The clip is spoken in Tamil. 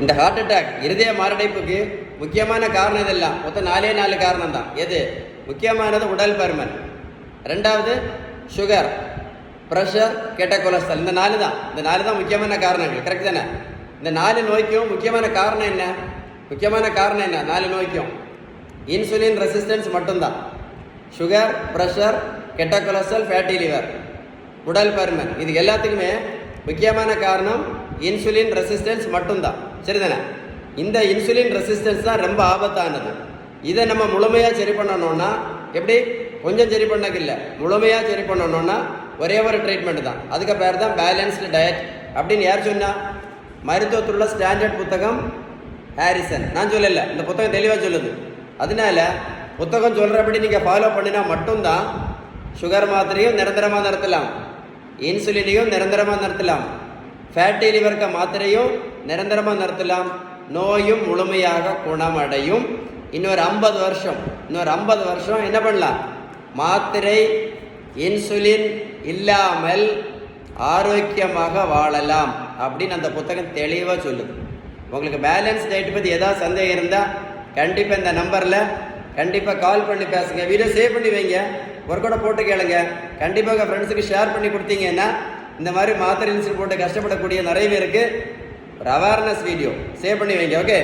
இந்த ஹார்ட் அட்டாக் இருதய மாரடைப்புக்கு முக்கியமான காரணம் இதெல்லாம் மொத்தம் 4 காரணம் தான். எது முக்கியமானது? உடல் பருமன், ரெண்டாவது சுகர், ப்ரெஷர், கெட்ட கொலஸ்ட்ரால். இந்த 4 தான் முக்கியமான காரணங்கள். கரெக்ட் தானே? இந்த 4 நோய்க்கும் முக்கியமான காரணம் என்ன? 4 நோய்க்கும் இன்சுலின் ரெசிஸ்டன்ஸ் மட்டும்தான். சுகர், ப்ரெஷர், கெட்ட கொலஸ்ட்ரால், ஃபேட்டி லிவர், உடல் பருமன். இது எல்லாத்துக்குமே முக்கியமான காரணம் இன்சுலின் ரெசிஸ்டன்ஸ் மட்டும்தான். சரிதானே? இந்த இன்சுலின் ரெசிஸ்டன்ஸ் தான் ரொம்ப ஆபத்தானது. இதை நம்ம முழுமையாக சரி பண்ணணும்னா எப்படி? கொஞ்சம் சரி பண்ணக்கு இல்லை, முழுமையாக சரி பண்ணணும்னா ஒரே ஒரு ட்ரீட்மெண்ட் தான். அதுக்கு பேர் தான் பேலன்ஸ்டு டயட் அப்படின்னு யார் சொன்னா? மருத்துவத்துள்ள ஸ்டாண்டர்ட் புத்தகம் ஹாரிசன். நான் சொல்லலை, இந்த புத்தகம் தெளிவாக சொல்லுது. அதனால புத்தகம் சொல்கிறபடி நீங்கள் ஃபாலோ பண்ணினா மட்டும்தான் சுகர் மாத்திரையும் நிரந்தரமாக நிறுத்தலாம், இன்சுலினையும் நிரந்தரமாக நிறுத்தலாம், ஃபேட்டி லிவருக்கு மாத்திரையும் நிரந்தரமாக நிறுத்தலாம், நோயும் முழுமையாக குணமடையும். இன்னொரு 50 வருஷம் என்ன பண்ணலாம்? மாத்திரை இன்சுலின் இல்லாமல் ஆரோக்கியமாக வாழலாம் அப்படின்னு அந்த புத்தகம் தெளிவாக சொல்லுது. உங்களுக்கு பேலன்ஸ் டயட் பற்றி ஏதாவது சந்தேகம் இருந்தால் கண்டிப்பாக இந்த நம்பரில் கண்டிப்பாக கால் பண்ணி பேசுங்க. வீடியோ சேவ் பண்ணி வைங்க, ஒர்க் கூட போட்டு கேளுங்க. கண்டிப்பாக ஃப்ரெண்ட்ஸுக்கு ஷேர் பண்ணி கொடுத்தீங்கன்னா இந்த மாதிரி மாத்திரை இன்சுலின் போட்டு கஷ்டப்படக்கூடிய நிறைய பேருக்கு ஒரு அவேர்னஸ் வீடியோ சேவ் பண்ணி வைங்க. ஓகே.